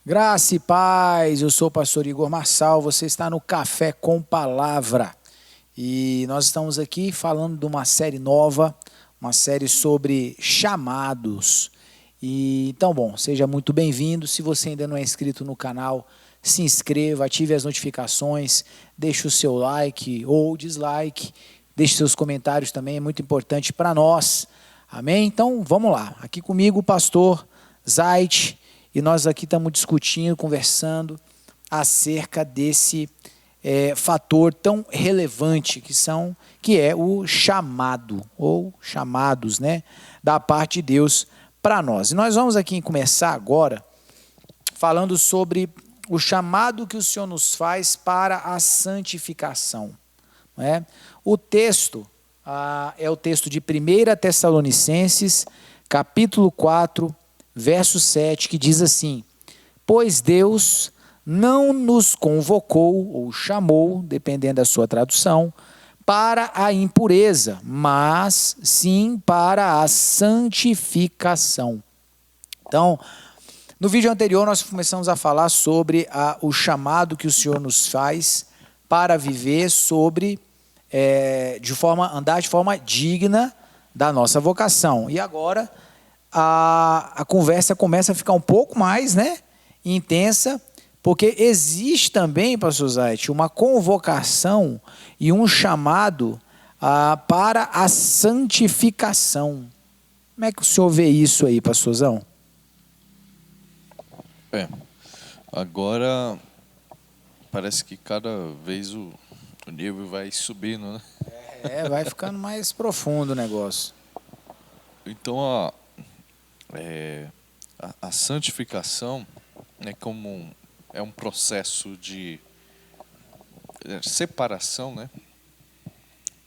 Graça e paz, eu sou o pastor Igor Marçal, você está no Café com Palavra. E nós estamos aqui falando de uma série nova, uma série sobre chamados. Então, bom, seja muito bem-vindo. Se você ainda não é inscrito no canal, se inscreva, ative as notificações, deixe o seu like ou dislike, deixe seus comentários também, é muito importante para nós. Amém? Então, vamos lá. Aqui comigo o pastor Zait. E nós aqui estamos discutindo, conversando acerca desse fator tão relevante que é o chamado, ou chamados, né, da parte de Deus para nós. E nós vamos aqui começar agora falando sobre o chamado que o Senhor nos faz para a santificação. Não é? O texto é o texto de 1 Tessalonicenses, capítulo 4, verso 7, que diz assim: pois Deus não nos convocou, ou chamou, dependendo da sua tradução, para a impureza, mas sim para a santificação. Então, no vídeo anterior nós começamos a falar sobre o chamado que o Senhor nos faz para viver andar de forma digna da nossa vocação. E agora a conversa começa a ficar um pouco mais, né, intensa, porque existe também, pastor Zait, uma convocação e um chamado para a santificação. Como é que o senhor vê isso aí, pastorzão? Agora parece que cada vez o nível vai subindo, né? Vai ficando mais profundo o negócio. Então a santificação é um processo de separação, né?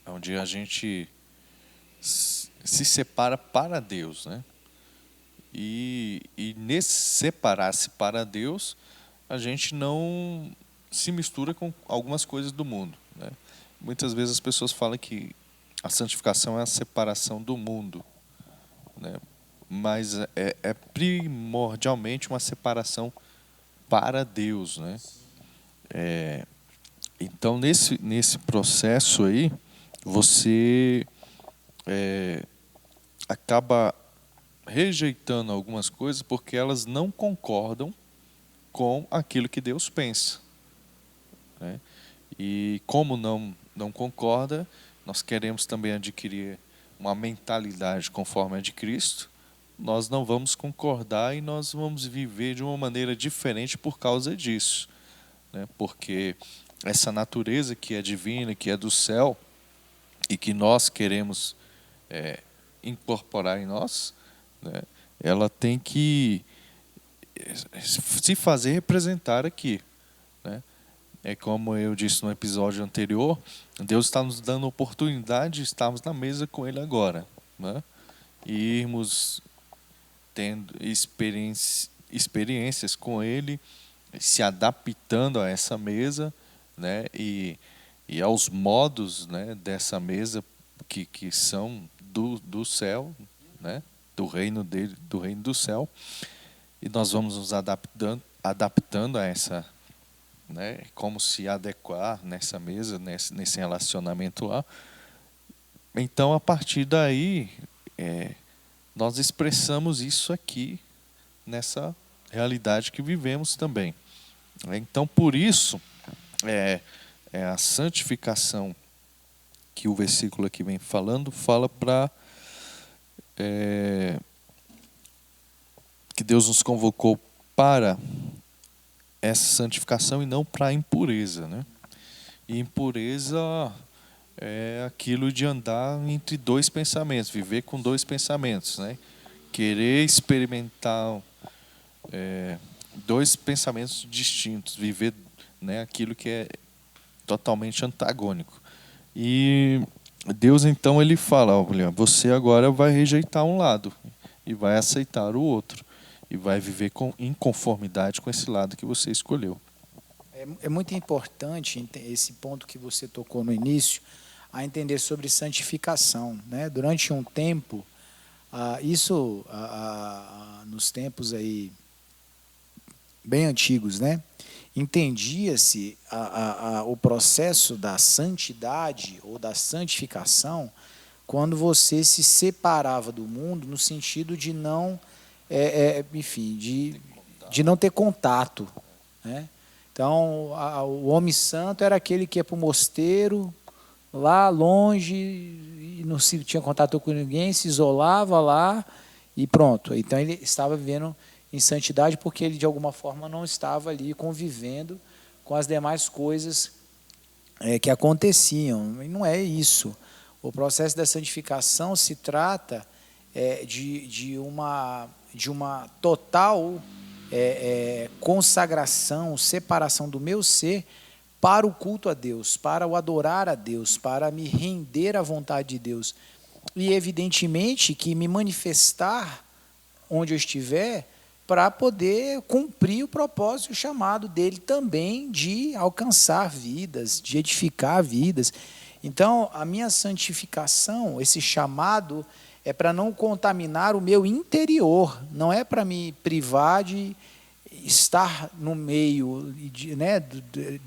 Onde a gente se separa para Deus, né? E nesse separar-se para Deus, a gente não se mistura com algumas coisas do mundo, né? Muitas vezes as pessoas falam que a santificação é a separação do mundo, né? Mas é primordialmente uma separação para Deus, né? Então nesse processo aí você acaba rejeitando algumas coisas porque elas não concordam com aquilo que Deus pensa, né? E como não concorda, nós queremos também adquirir uma mentalidade conforme a de Cristo, nós não vamos concordar e nós vamos viver de uma maneira diferente por causa disso, né? Porque essa natureza que é divina, que é do céu, e que nós queremos incorporar em nós, né? Ela tem que se fazer representar aqui, né? É como eu disse no episódio anterior, Deus está nos dando a oportunidade de estarmos na mesa com Ele agora, né? E irmos tendo experiências com Ele, se adaptando a essa mesa, né? E aos modos, né, dessa mesa que são do céu, né? Do reino dele, do reino do céu. E nós vamos nos adaptando a essa, né, como se adequar nessa mesa, nesse relacionamento lá. Então, a partir daí, nós expressamos isso aqui, nessa realidade que vivemos também. Então, por isso, a santificação que o versículo aqui vem falando, fala para que Deus nos convocou para essa santificação e não para a impureza, né? E impureza é aquilo de andar entre dois pensamentos, viver com dois pensamentos, né? Querer experimentar dois pensamentos distintos, viver, né, aquilo que é totalmente antagônico. E Deus então ele fala: olha, você agora vai rejeitar um lado e vai aceitar o outro. E vai viver em conformidade com esse lado que você escolheu. É muito importante esse ponto que você tocou no início, a entender sobre santificação, né? Durante um tempo, nos tempos aí bem antigos, né? Entendia-se o processo da santidade ou da santificação quando você se separava do mundo no sentido de não, enfim, de não ter contato, né? Então, o homem santo era aquele que ia para o mosteiro, lá longe, e não se tinha contato com ninguém, se isolava lá e pronto. Então, ele estava vivendo em santidade porque ele, de alguma forma, não estava ali convivendo com as demais coisas que aconteciam. E não é isso. O processo da santificação se trata de uma total consagração, separação do meu ser para o culto a Deus, para o adorar a Deus, para me render à vontade de Deus. E, evidentemente, que me manifestar onde eu estiver para poder cumprir o propósito e o chamado dele também de alcançar vidas, de edificar vidas. Então, a minha santificação, esse chamado, é para não contaminar o meu interior, não é para me privar de estar no meio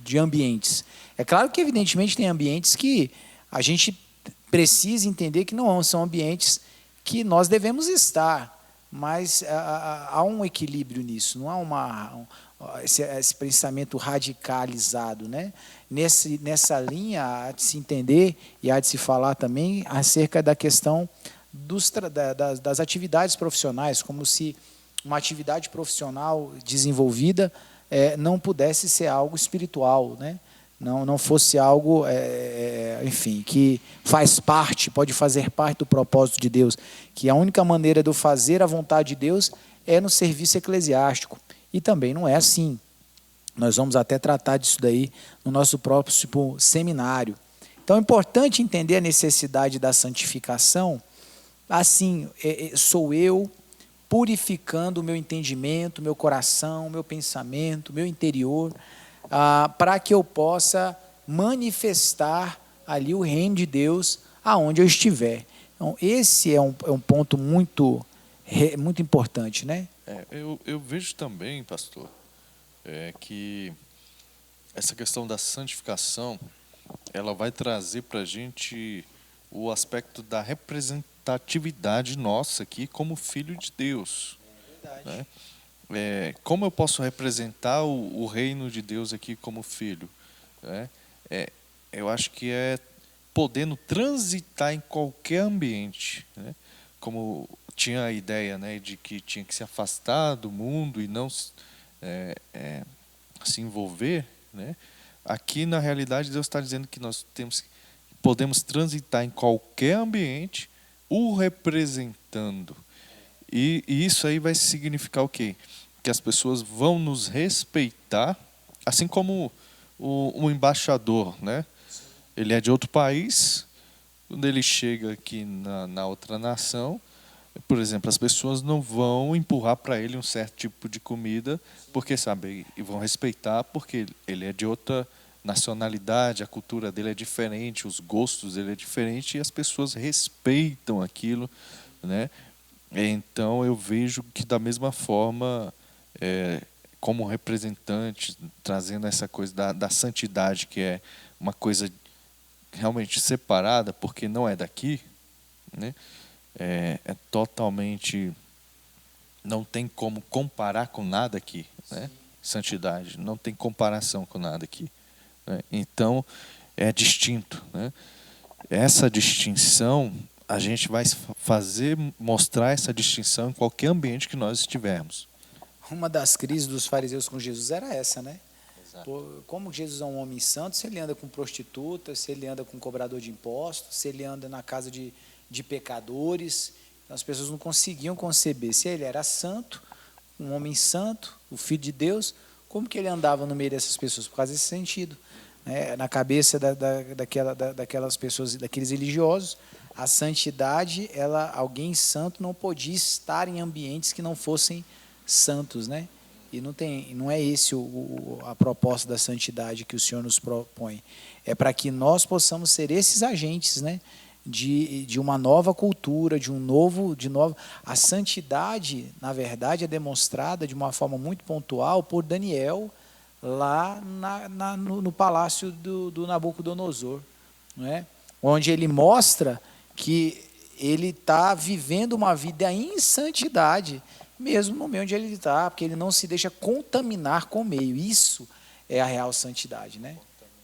de ambientes. É claro que, evidentemente, tem ambientes que a gente precisa entender que não são ambientes que nós devemos estar, mas há um equilíbrio nisso, não há esse pensamento radicalizado, né? Nessa linha há de se entender e há de se falar também acerca da questão das atividades profissionais, como se uma atividade profissional desenvolvida não pudesse ser algo espiritual, né? Não fosse algo, enfim, que faz parte, pode fazer parte do propósito de Deus, que a única maneira de eu fazer a vontade de Deus é no serviço eclesiástico. E também não é assim. Nós vamos até tratar disso daí no nosso próximo seminário. Então é importante entender a necessidade da santificação. Assim, sou eu purificando o meu entendimento, meu coração, meu pensamento, meu interior, para que eu possa manifestar ali o reino de Deus aonde eu estiver. Então, esse é um ponto muito importante, né? Eu vejo também, pastor, que essa questão da santificação, ela vai trazer para a gente o aspecto da representatividade nossa aqui como filho de Deus. Né? Como eu posso representar o reino de Deus aqui como filho? Né? Eu acho que é podendo transitar em qualquer ambiente, né? Como tinha a ideia, né, de que tinha que se afastar do mundo e não se envolver, né? Aqui na realidade Deus está dizendo que nós podemos transitar em qualquer ambiente o representando. E isso aí vai significar o quê? Que as pessoas vão nos respeitar, assim como o embaixador, né? Ele é de outro país, quando ele chega aqui na outra nação, por exemplo, as pessoas não vão empurrar para ele um certo tipo de comida, porque sabe, e vão respeitar, porque ele é de outra nacionalidade, a cultura dele é diferente, os gostos dele é diferente, e as pessoas respeitam aquilo, né? Então eu vejo que da mesma forma, como representante, trazendo essa coisa da santidade, que é uma coisa realmente separada, porque não é daqui, né? É totalmente, não tem como comparar com nada aqui, né? Santidade, não tem comparação com nada aqui, né? Então é distinto, né? Essa distinção a gente vai mostrar essa distinção em qualquer ambiente que nós estivermos. Uma das crises dos fariseus com Jesus era essa, né? Como Jesus é um homem santo, se ele anda com prostitutas, se ele anda com cobrador de impostos, se ele anda na casa de pecadores, então as pessoas não conseguiam conceber. Se ele era santo, um homem santo, o Filho de Deus, como que ele andava no meio dessas pessoas? Por causa desse sentido. Na cabeça daquelas pessoas, daqueles religiosos, a santidade, alguém santo não podia estar em ambientes que não fossem santos, né? E não é esse a proposta da santidade que o Senhor nos propõe. É para que nós possamos ser esses agentes, né? de uma nova cultura, de novo. A santidade, na verdade, é demonstrada de uma forma muito pontual por Daniel lá no palácio do Nabucodonosor, não é? Onde ele mostra que ele está vivendo uma vida em santidade, mesmo no meio onde ele está, porque ele não se deixa contaminar com o meio. Isso é a real santidade, né?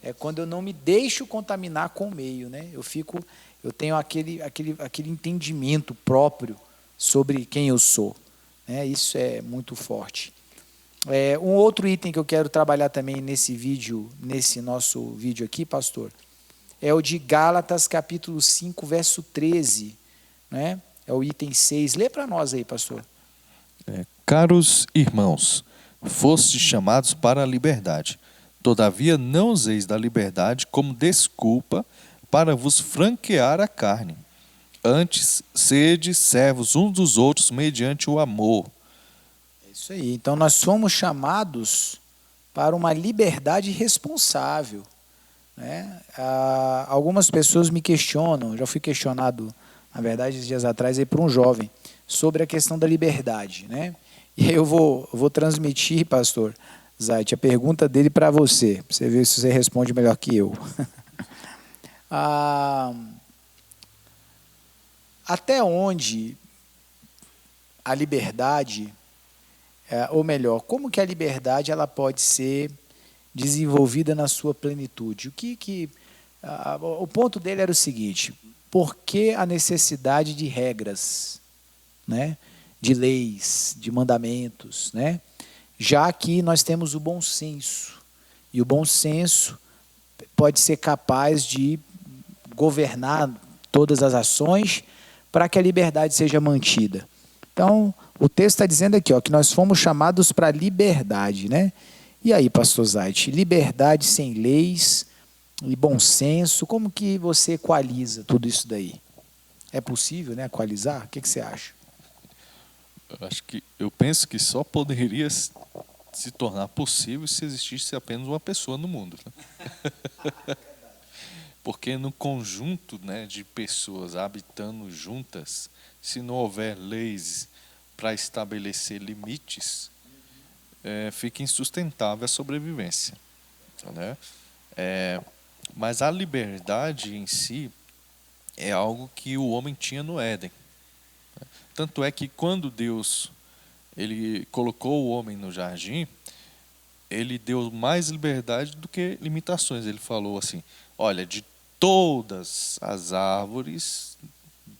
É quando eu não me deixo contaminar com o meio, né? Eu tenho aquele entendimento próprio sobre quem eu sou, né? Isso é muito forte. Um outro item que eu quero trabalhar também nesse nosso vídeo aqui, pastor, é o de Gálatas capítulo 5, verso 13, né? É o item 6. Lê para nós aí, pastor. Caros irmãos, fostes chamados para a liberdade. Todavia não useis da liberdade como desculpa para vos franquear a carne. Antes, sede servos uns dos outros mediante o amor. É isso aí. Então nós somos chamados para uma liberdade responsável, né? Algumas pessoas me questionam, já fui questionado, na verdade, esses dias atrás, aí por um jovem, sobre a questão da liberdade, né? E aí eu vou transmitir, pastor Zait, a pergunta dele para você ver se você responde melhor que eu. Até onde a liberdade, ou melhor, como que a liberdade ela pode ser desenvolvida na sua plenitude? O ponto dele era o seguinte: por que a necessidade de regras, né? De leis, de mandamentos, né? Já que nós temos o bom senso, e o bom senso pode ser capaz de governar todas as ações para que a liberdade seja mantida. Então, o texto está dizendo aqui, ó, que nós fomos chamados para a liberdade, né? E aí, pastor Zait, liberdade sem leis e bom senso, como que você equaliza tudo isso daí? É possível, né, equalizar? O que você acha? Eu penso que só poderia se tornar possível se existisse apenas uma pessoa no mundo, né? Porque no conjunto, né, de pessoas habitando juntas, se não houver leis para estabelecer limites, fica insustentável a sobrevivência, né? Mas a liberdade em si é algo que o homem tinha no Éden. Tanto é que quando Deus ele colocou o homem no jardim, ele deu mais liberdade do que limitações. Ele falou assim: olha, de todas as árvores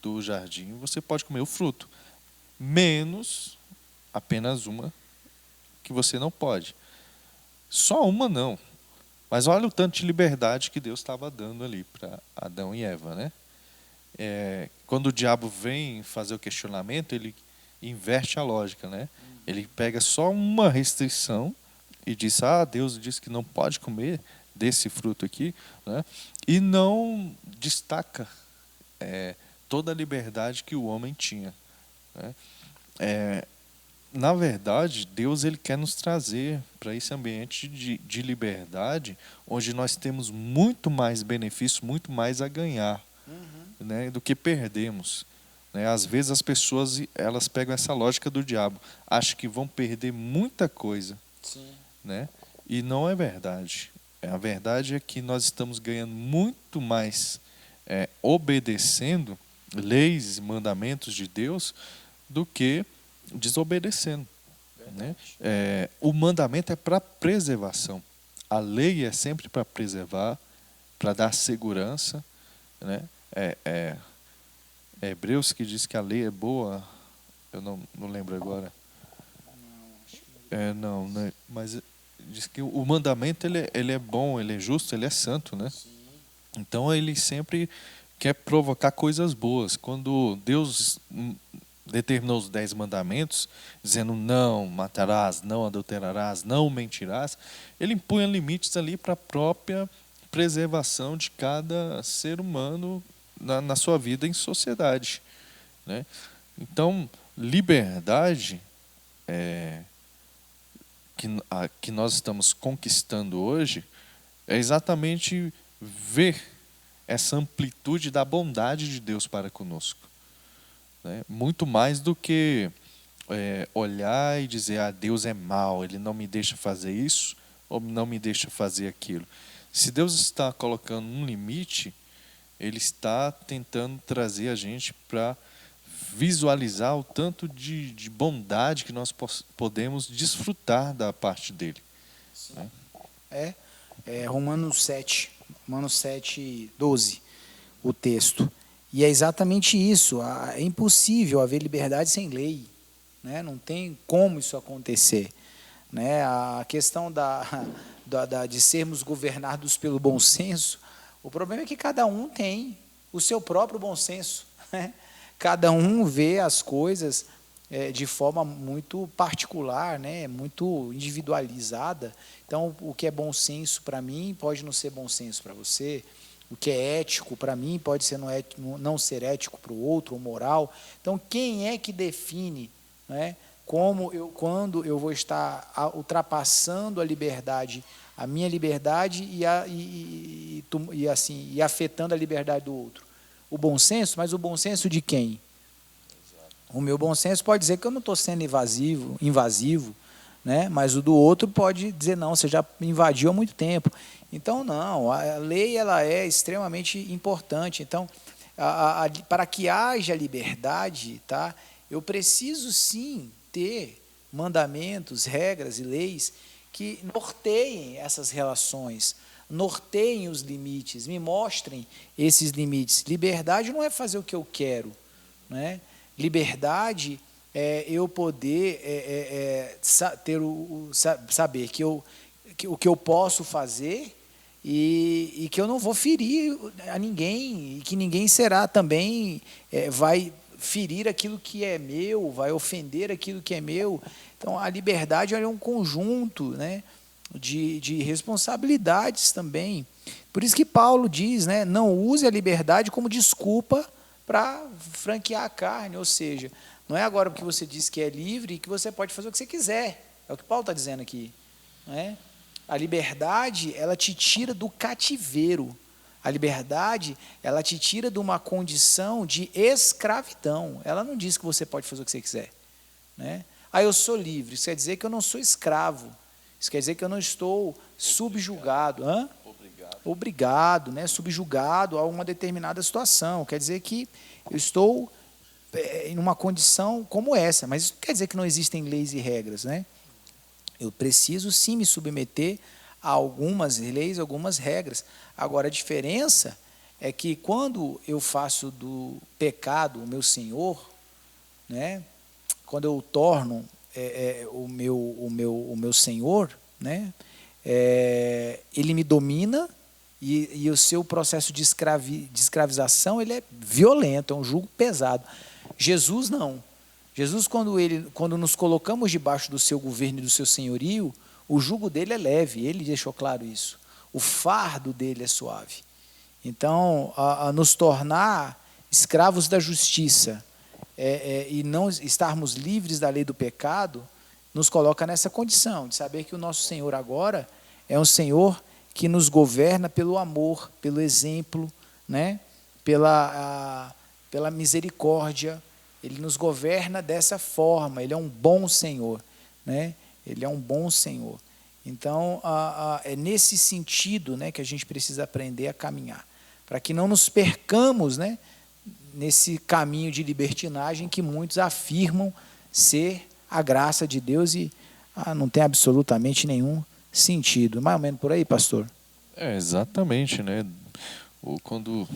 do jardim você pode comer o fruto, menos apenas uma que você não pode. Só uma não. Mas olha o tanto de liberdade que Deus estava dando ali para Adão e Eva, né? Quando o diabo vem fazer o questionamento, ele inverte a lógica, né? Ele pega só uma restrição e diz: Deus disse que não pode comer desse fruto aqui, né? E não destaca toda a liberdade que o homem tinha, né? Na verdade, Deus ele quer nos trazer para esse ambiente de liberdade, onde nós temos muito mais benefício, muito mais a ganhar, né, do que perdemos. Né? Às vezes as pessoas elas pegam essa lógica do diabo, acham que vão perder muita coisa. Sim. Né? E não é verdade. A verdade é que nós estamos ganhando muito mais obedecendo leis e mandamentos de Deus do que desobedecendo. Né? O mandamento é para preservação. A lei é sempre para preservar, para dar segurança. Né? Hebreus que diz que a lei é boa, eu não lembro agora. Não, né? Mas diz que o mandamento ele é bom, ele é justo, ele é santo, né? Sim. Então ele sempre quer provocar coisas boas. Quando Deus determinou os 10 mandamentos, dizendo não matarás, não adulterarás, não mentirás, ele impunha limites ali para a própria preservação de cada ser humano na sua vida em sociedade, né? Então, liberdade que nós estamos conquistando hoje é exatamente ver essa amplitude da bondade de Deus para conosco, né? Muito mais do que olhar e dizer, Deus é mau, Ele não me deixa fazer isso ou não me deixa fazer aquilo. Se Deus está colocando um limite, Ele está tentando trazer a gente para visualizar o tanto de bondade que nós podemos desfrutar da parte dele. Né? Romanos 7, 12, o texto. E é exatamente isso. É impossível haver liberdade sem lei, né? Não tem como isso acontecer, né? A questão de sermos governados pelo bom senso, o problema é que cada um tem o seu próprio bom senso, né? Cada um vê as coisas de forma muito particular, né? Muito individualizada. Então, o que é bom senso para mim pode não ser bom senso para você. O que é ético para mim pode ser não ser ético para o outro, ou moral. Então, quem é que define, né, quando eu vou estar ultrapassando a minha liberdade e afetando a liberdade do outro? O bom senso, mas o bom senso de quem? O meu bom senso pode dizer que eu não estou sendo invasivo, né? Mas o do outro pode dizer, não, você já invadiu há muito tempo. Então, não, a lei ela é extremamente importante. Então, para que haja liberdade, tá? Eu preciso sim ter mandamentos, regras e leis que norteiem essas relações, norteiem os limites, me mostrem esses limites. Liberdade não é fazer o que eu quero, né? Liberdade é eu poder saber o que eu posso fazer e que eu não vou ferir a ninguém, e que ninguém será também, vai ferir aquilo que é meu, vai ofender aquilo que é meu. Então, a liberdade é um conjunto, né, de responsabilidades também. Por isso que Paulo diz, né, não use a liberdade como desculpa para franquear a carne, ou seja, não é agora porque você diz que é livre e que você pode fazer o que você quiser. É o que Paulo está dizendo aqui. Não é? A liberdade, ela te tira do cativeiro. A liberdade, ela te tira de uma condição de escravidão. Ela não diz que você pode fazer o que você quiser. Né? Eu sou livre. Isso quer dizer que eu não sou escravo. Isso quer dizer que eu não estou subjugado. Obrigado, né? Subjugado a uma determinada situação. Quer dizer que eu estou em uma condição como essa, mas isso não quer dizer que não existem leis e regras, né? Eu preciso sim me submeter a algumas leis, algumas regras. Agora, a diferença é que quando eu faço do pecado o meu senhor, né? Quando eu torno o meu senhor, né? Ele me domina. E o seu processo de escravização ele é violento, é um jugo pesado. Jesus não. Jesus, quando nos colocamos debaixo do seu governo e do seu senhorio, o jugo dele é leve, ele deixou claro isso. O fardo dele é suave. Então, a nos tornar escravos da justiça e não estarmos livres da lei do pecado, nos coloca nessa condição de saber que o nosso Senhor agora é um Senhor que nos governa pelo amor, pelo exemplo, né? pela misericórdia. Ele nos governa dessa forma. Ele é um bom Senhor, né? Ele é um bom Senhor. Então, é nesse sentido, né, que a gente precisa aprender a caminhar, para que não nos percamos, né, nesse caminho de libertinagem que muitos afirmam ser a graça de Deus e não tem absolutamente nenhum sentido. Mais ou menos por aí, pastor? Exatamente, né? Quando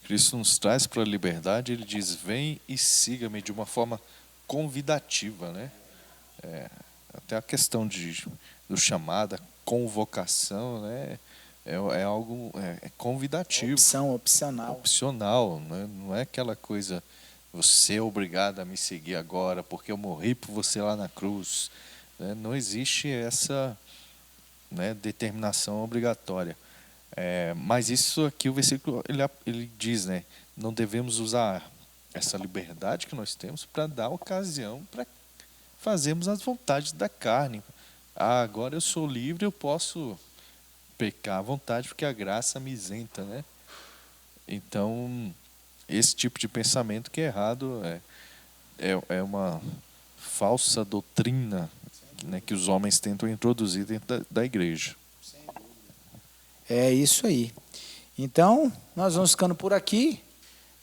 Cristo nos traz para a liberdade, ele diz, vem e siga-me de uma forma convidativa, né? Até a questão do chamado, convocação, né? É algo convidativo. Opcional, né? Não é aquela coisa, você é obrigado a me seguir agora, porque eu morri por você lá na cruz. Né? Não existe essa, né, determinação obrigatória. Mas isso aqui, o versículo, ele diz, né? Não devemos usar essa liberdade que nós temos para dar ocasião para fazermos as vontades da carne. Agora eu sou livre, eu posso pecar à vontade, porque a graça me isenta, né? Então, esse tipo de pensamento que é errado é uma falsa doutrina, né, que os homens tentam introduzir dentro da igreja. É isso aí. Então, nós vamos ficando por aqui.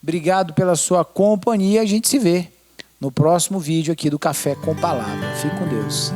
Obrigado pela sua companhia. A gente se vê no próximo vídeo aqui do Café com Palavra. Fique com Deus.